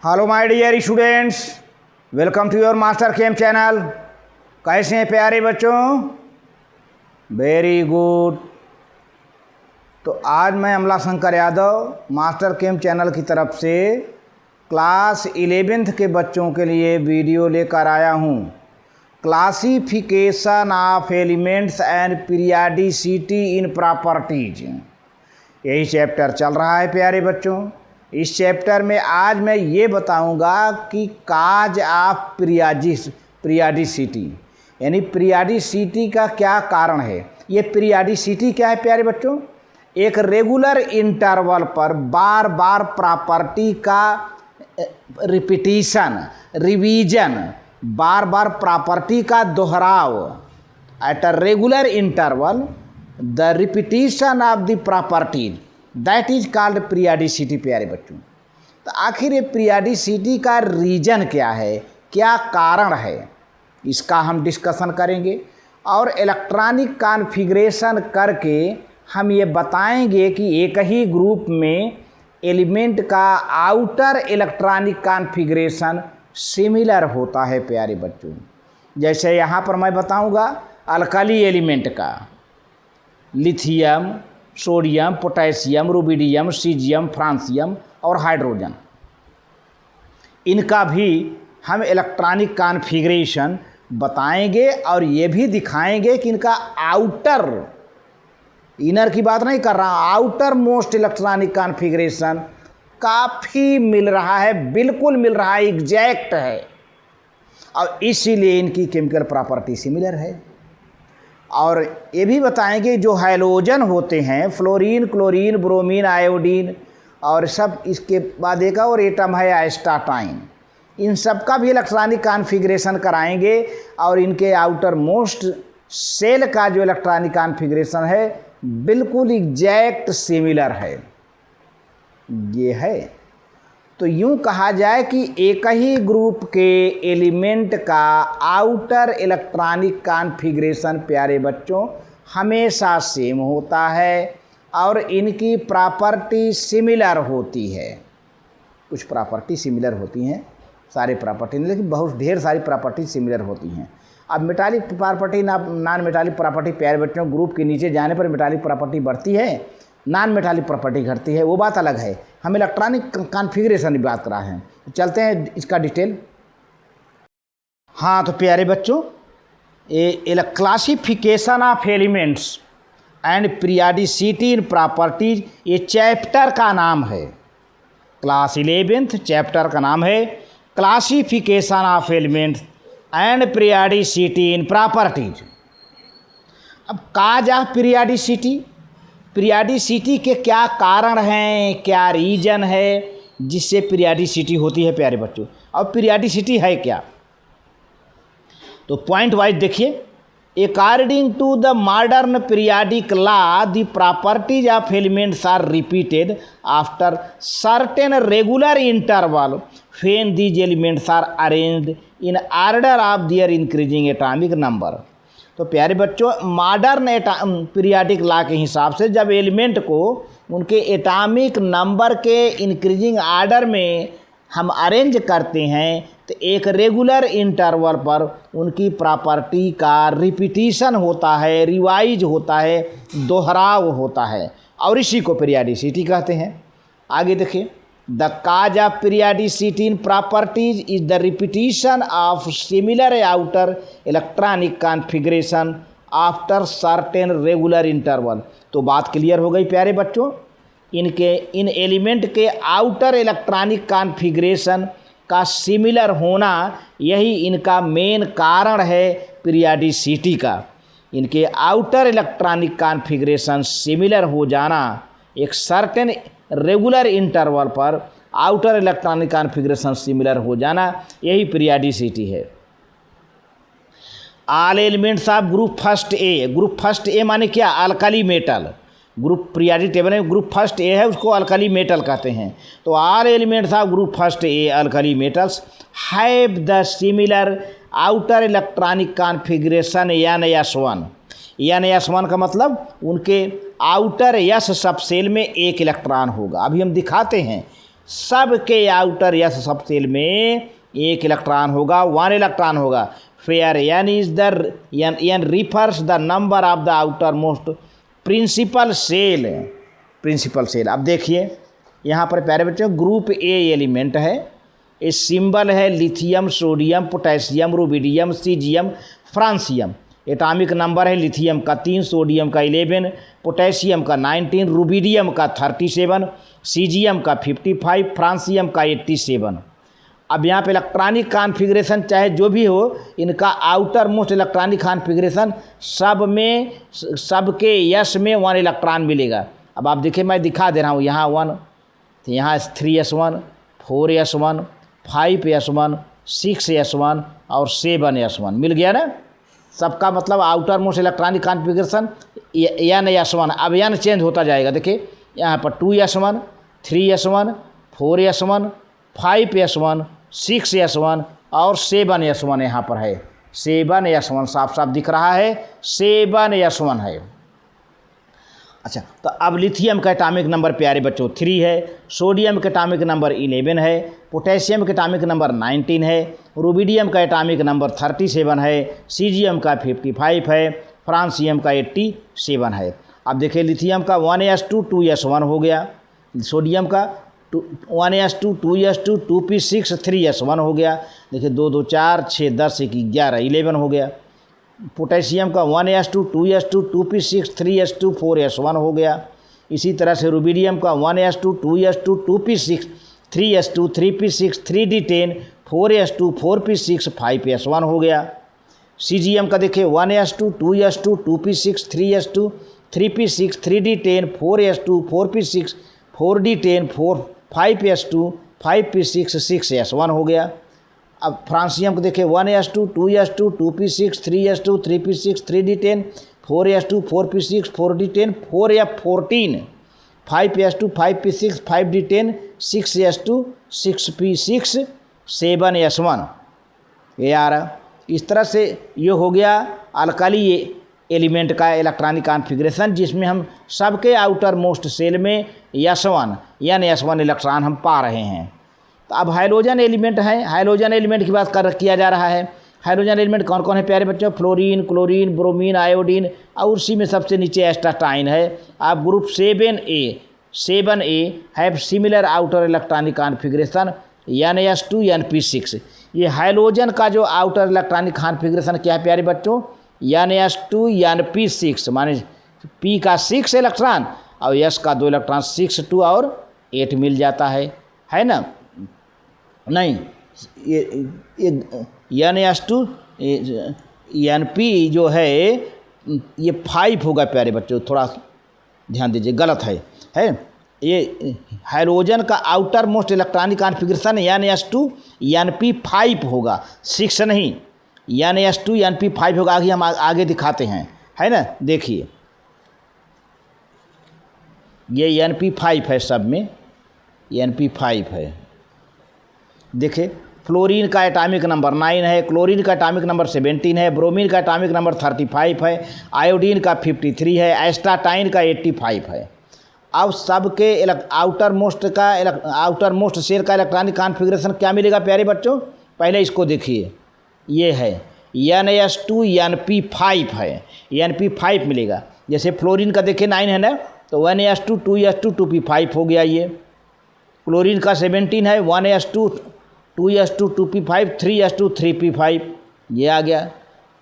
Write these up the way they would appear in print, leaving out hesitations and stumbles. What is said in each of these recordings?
Hello my dear students, welcome to your Master Chem channel. कैसे हैं प्यारे बच्चों? Very good. तो आज मैं Amla Shankar Yadav Master Chem channel की तरफ से क्लास 11th के बच्चों के लिए वीडियो लेकर आया हूँ। Classification of elements and periodicity in properties, यही चैप्टर चल रहा है प्यारे बच्चों। इस चैप्टर में आज मैं ये बताऊंगा कि काज ऑफ पीरियडिसिटी, यानी पीरियडिसिटी का क्या कारण है। ये पीरियडिसिटी क्या है प्यारे बच्चों? एक रेगुलर इंटरवल पर बार बार प्रॉपर्टी का रिपीटिशन, रिवीजन, बार बार प्रॉपर्टी का दोहराव। At a regular interval the repetition of the properties, that is called periodicity प्यारे बच्चों। तो आखिर ये पीरियडिसिटी का रीजन क्या है, क्या कारण है, इसका हम डिस्कशन करेंगे। और इलेक्ट्रॉनिक कॉन्फ़िगरेशन करके हम ये बताएंगे कि एक ही ग्रुप में एलिमेंट का आउटर इलेक्ट्रॉनिक कॉन्फ़िगरेशन सिमिलर होता है प्यारे बच्चों। जैसे यहाँ पर मैं बताऊँगा अल्कली एलिमेंट का, lithium, sodium, potassium, rubidium, caesium, francium और हाइड्रोजन, इनका भी हम इलेक्ट्रॉनिक कॉन्फ़िगरेशन बताएंगे और ये भी दिखाएंगे कि इनका आउटर, इनर की बात नहीं कर रहा, आउटर मोस्ट इलेक्ट्रॉनिक कॉन्फ़िगरेशन काफ़ी मिल रहा है, बिल्कुल मिल रहा है, एग्जैक्ट है, और इसीलिए इनकी केमिकल प्रॉपर्टी सिमिलर है। और ये भी बताएंगे जो हैलोजन होते हैं, फ्लोरीन, क्लोरीन, ब्रोमीन, आयोडीन और सब, इसके बाद एक और एटम है एस्टाटाइन, इन सब का भी इलेक्ट्रॉनिक कॉन्फ़िगरेशन कराएंगे और इनके आउटर मोस्ट सेल का जो इलेक्ट्रॉनिक कॉन्फ़िगरेशन है बिल्कुल एग्जैक्ट सिमिलर है। ये है, तो यूँ कहा जाए कि एक ही ग्रुप के एलिमेंट का आउटर इलेक्ट्रॉनिक कॉन्फ़िगरेशन प्यारे बच्चों हमेशा सेम होता है और इनकी प्रॉपर्टी सिमिलर होती है। कुछ प्रॉपर्टी सिमिलर होती हैं, सारे प्रॉपर्टी नहीं, लेकिन बहुत ढेर सारी प्रॉपर्टी सिमिलर होती हैं। अब metallic property, non metallic property प्यारे बच्चों ग्रुप के नीचे जाने पर मेटालिक प्रॉपर्टी बढ़ती है, नॉन मेटालिक प्रॉपर्टी घटती है, वो बात अलग है। हम इलेक्ट्रॉनिक कॉन्फ़िगरेशन की बात कर रहे हैं, चलते हैं इसका डिटेल। हाँ तो प्यारे बच्चों, ये classification of elements and periodicity in properties, ये चैप्टर का नाम है। क्लास 11th चैप्टर का नाम है classification of elements and periodicity in properties. अब काज ऑफ पीरियडिसिटी, पीरियडिसिटी के क्या कारण हैं, क्या रीजन है जिससे पीरियडिसिटी होती है प्यारे बच्चों। अब पीरियडिसिटी है क्या, तो पॉइंट वाइज देखिए। According to the modern periodic law the properties of elements are repeated after certain regular interval when these elements are arranged in order of their increasing atomic number. तो प्यारे बच्चों, modern periodic law के हिसाब से जब element को उनके atomic number के इंक्रीजिंग आर्डर में हम अरेंज करते हैं तो एक रेगुलर इंटरवल पर उनकी प्रॉपर्टी का रिपीटिशन होता है, रिवाइज होता है, दोहराव होता है, और इसी को पीरियडिसिटी कहते हैं। आगे देखिए, the cause of periodicity in properties is the repetition of similar outer electronic configuration after certain regular interval. तो बात क्लियर हो गई प्यारे बच्चों, इन एलिमेंट के आउटर इलेक्ट्रॉनिक कॉन्फ़िगरेशन का सिमिलर होना, यही इनका मेन कारण है पीरियडिसिटी का। इनके आउटर इलेक्ट्रॉनिक कॉन्फ़िगरेशन सिमिलर हो जाना, एक सर्टेन रेगुलर इंटरवल पर आउटर इलेक्ट्रॉनिक कॉन्फ़िगरेशन सिमिलर हो जाना, यही पीरियडिसिटी है। All elements of group first A, group first A माने क्या? Alkali metal. Group periodic table में ग्रुप फर्स्ट ए है, उसको अल्कली मेटल कहते हैं। तो all elements of group first A alkali metals have the similar outer electronic configuration NS1। NS1 का मतलब उनके आउटर यस सब सेल में एक इलेक्ट्रॉन होगा। अभी हम दिखाते हैं सबके आउटर यस सब सेल में एक इलेक्ट्रॉन होगा, 1 इलेक्ट्रॉन होगा। Where n is the n refers the number of the outermost principal shell. अब देखिए यहाँ पर प्यारे बच्चों ग्रुप ए एलिमेंट है, ये सिंबल है lithium, sodium, potassium, rubidium, caesium, francium. Atomic number है लिथियम का 3, सोडियम का 11, पोटेशियम का 19, रुबिडियम का 37, सीजियम का 55, फ्रांसियम का 87। अब यहाँ पे इलेक्ट्रॉनिक कॉन्फ़िगरेशन चाहे जो भी हो, इनका आउटर मोस्ट इलेक्ट्रॉनिक कॉन्फ़िगरेशन सबके यस में 1 इलेक्ट्रॉन मिलेगा। अब आप देखिए मैं दिखा दे रहा हूँ, यहाँ 1, तो यहाँ 3s1, 4s1, 5s1, 6s1 और 7s1 मिल गया ना। सबका मतलब outer most electronic configuration n(s1). अब n चेंज होता जाएगा। देखिए यहाँ पर 2s1, 3s1, 4s1, 5s1, 6s1 और 7s1 यहाँ पर है। 7s1 साफ साफ दिख रहा है, 7s1 है। अच्छा, तो अब लिथियम का एटॉमिक नंबर प्यारे बच्चों 3 है, सोडियम का एटॉमिक नंबर 11 है, पोटेशियम का एटॉमिक नंबर 19 है, रुबिडियम का एटॉमिक नंबर 37 है, सीजियम का 55 है, फ्रांसियम का 87 है। अब देखिए लिथियम का 1s2 2s1 हो गया, सोडियम का 1s2 2s2 2p6 3s1 हो गया। देखिए 2 2 4 6 10 1 11 11 हो गया। पोटेशियम का 1s2 2s2 2p6 3s2 4s1 हो गया। इसी तरह से रुबिडियम का 1s2 2s2 2p6 3s2 3p6 3d10 4s2 4p6 5s1 हो गया। सीजियम का देखिए 1s2 2s2 2p6 3s2 3p6 3d10 4s2 4p6 4d10 5s2 5p6 6s1 हो गया। अब फ्रांसियम को देखिए 1s2 2s2 2p6 3s2 3p6 3d10 4s2 4p6 4d10 4f14 5s2 5p6 5d10 6s2 6p6 7s1। यार इस तरह से ये हो गया अल्काली एलिमेंट का इलेक्ट्रॉनिक कॉन्फ़िगरेशन, जिसमें हम सबके आउटर मोस्ट सेल में n(s1) इलेक्ट्रॉन हम पा रहे हैं। तो अब हाइड्रोजन एलिमेंट है, हाइड्रोजन एलिमेंट की बात किया जा रहा है। हाइड्रोजन एलिमेंट कौन कौन है प्यारे बच्चों? फ्लोरीन, क्लोरीन, ब्रोमीन, आयोडीन और उसी में सबसे नीचे एस्टाटाइन है। अब group 7a have similar outer electronic configuration n(s2) np6। ये हाइड्रोजन का जो आउटर इलेक्ट्रॉनिक कॉन्फ़िगरेशन क्या है प्यारे बच्चों? n(s2) np6, माने p का 6 इलेक्ट्रॉन और s का 2 इलेक्ट्रॉन 6 2 और 8 मिल जाता है ना। नहीं, ये n(s2) np जो है ये 5 होगा प्यारे बच्चों, थोड़ा ध्यान दीजिए, गलत है। ये हाइड्रोजन का outer most electronic configuration n(s2) np5 होगा, 6 नहीं, n(s2) np5 होगा। आगे हम आगे दिखाते हैं, है ना। देखिए ये np5 है, सब में np5 है। देखिए फ्लोरीन का एटॉमिक नंबर 9 है, क्लोरीन का एटॉमिक नंबर 17 है, ब्रोमीन का एटॉमिक नंबर 35 है, आयोडीन का 53 है, एस्टाटाइन का 85 है। अब सबके आउटर मोस्ट सेल का इलेक्ट्रॉनिक कॉन्फ़िगरेशन क्या मिलेगा प्यारे बच्चों? पहले इसको देखिए, ये है n(s2) np5 है, np5 मिलेगा। जैसे फ्लोरीन का देखिए 9 है ना, तो 1s2 2s2 2p5 हो गया। ये क्लोरीन का 17 है, 1s2 2s2 2p5 3s2 3p5 ये आ गया।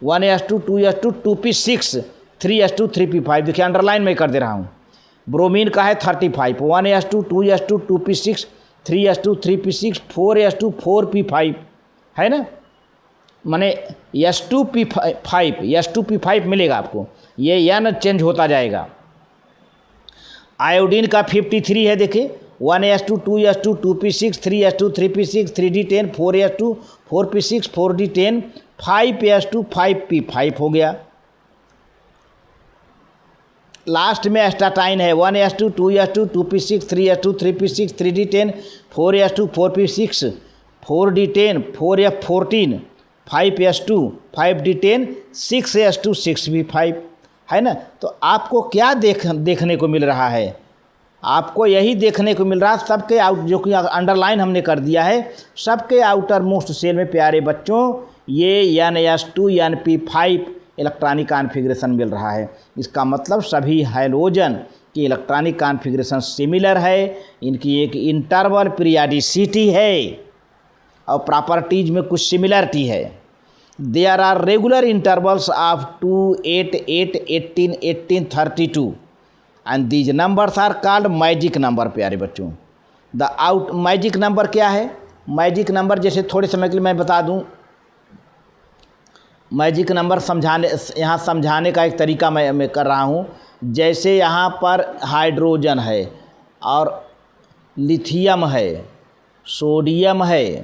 1s2 2s2 2p6 3s2 3p5, देखिए अंडरलाइन मैं कर दे रहा हूँ। ब्रोमीन का है 35, 1s2 2s2 2p6 3s2 3p6 4s2 4p5 है ना, माने s2p5 मिलेगा आपको। ये n चेंज होता जाएगा। आयोडीन का 53 है, देखिए 1s2 2s2 2p6 3s2 3p6 3d10 4s2 4p6 4d10 5s2 5p5 हो गया। लास्ट में एस्टाटाइन है 1s2 2s2 2p6 3s2 3p6 3d10 4s2 4p6 4d10 4f14 5s2 5d10 6s2 6p5 है ना। तो आपको क्या देखने को मिल रहा है? आपको यही देखने को मिल रहा है सबके आउट, जो कि अंडरलाइन हमने कर दिया है, सबके आउटर मोस्ट सेल में प्यारे बच्चों ये NS2 NP5 इलेक्ट्रॉनिक कॉन्फ़िगरेशन मिल रहा है। इसका मतलब सभी हैलोजन की इलेक्ट्रॉनिक कॉन्फ़िगरेशन सिमिलर है, इनकी एक इंटरवल पीरियडिसिटी है और प्रॉपर्टीज में कुछ सिमिलरिटी है। There are regular intervals of 2, 8, 8, 18, 18, 32 and these numbers are called magic number. प्यारे बच्चों, द आउट मैजिक नंबर क्या है? मैजिक नंबर जैसे थोड़े समय के लिए मैं बता दूं, मैजिक नंबर यहाँ समझाने का एक तरीका मैं कर रहा हूँ। जैसे यहाँ पर हाइड्रोजन है और लिथियम है, सोडियम है,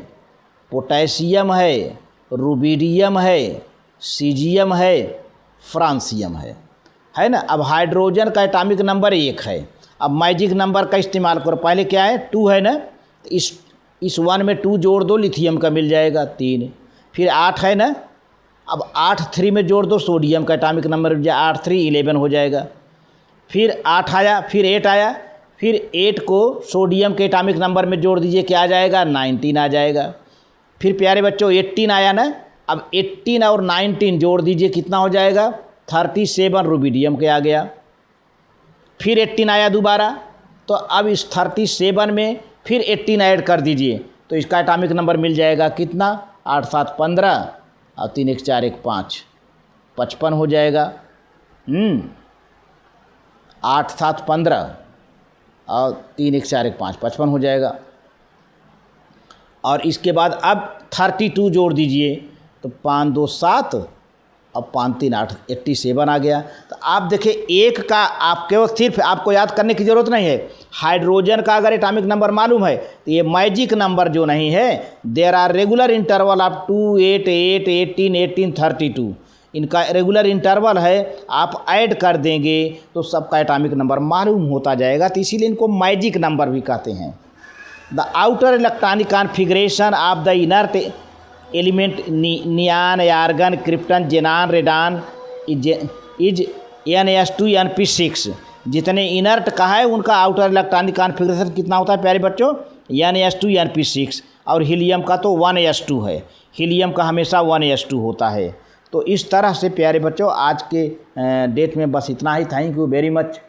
पोटेशियम है, रुबिडियम है, सीजियम है, फ्रांसियम है ना। अब हाइड्रोजन का एटॉमिक नंबर 1 है। अब मैजिक नंबर का इस्तेमाल करो। पहले क्या है? 2 है ना, इस 1 में 2 जोड़ दो, लिथियम का मिल जाएगा 3। फिर 8 है ना, अब 8 3 में जोड़ दो, सोडियम का एटॉमिक नंबर 8 3 11 हो जाएगा। फिर 8 आया, फिर 8 आया, फिर 8 को सोडियम के एटॉमिक नंबर में जोड़ दीजिए, क्या आ जाएगा? 19 आ जाएगा। फिर प्यारे बच्चों 18 आया ना, अब 18 और 19 जोड़ दीजिए, कितना हो जाएगा? 37 रुबिडियम के आ गया। फिर 18 आया दोबारा, तो अब इस 37 में फिर 18 ऐड कर दीजिए, तो इसका एटॉमिक नंबर मिल जाएगा कितना? 8 7 15 और 3 1 4 1 5, 55 हो जाएगा। 8 7 15 और 3 1 4 1 5, 55 हो जाएगा। और इसके बाद अब 32 जोड़ दीजिए, तो 5 2 7 और 5 3 8, 87 आ गया। तो आप देखिए एक का आपके सिर्फ आपको याद करने की ज़रूरत नहीं है। हाइड्रोजन का अगर एटॉमिक नंबर मालूम है तो ये मैजिक नंबर जो नहीं है, there are regular interval of 2, 8, 8, 18, 18, 32, इनका रेगुलर इंटरवल है। आप ऐड कर देंगे तो सबका एटॉमिक नंबर मालूम होता जाएगा, तो इसीलिए इनको मैजिक नंबर भी कहते हैं। The outer electronic configuration of the inert element neon, argon, krypton, xenon, radon is NS2 NP6। जितने इनर्ट का है उनका आउटर इलेक्ट्रॉनिक कॉन्फ़िगरेशन कितना होता है प्यारे बच्चों? NS2 NP6। और हीलियम का तो 1s2 है, हीलियम का हमेशा 1s2 होता है। तो इस तरह से प्यारे बच्चों आज के डेट में बस इतना ही। Thank you very much.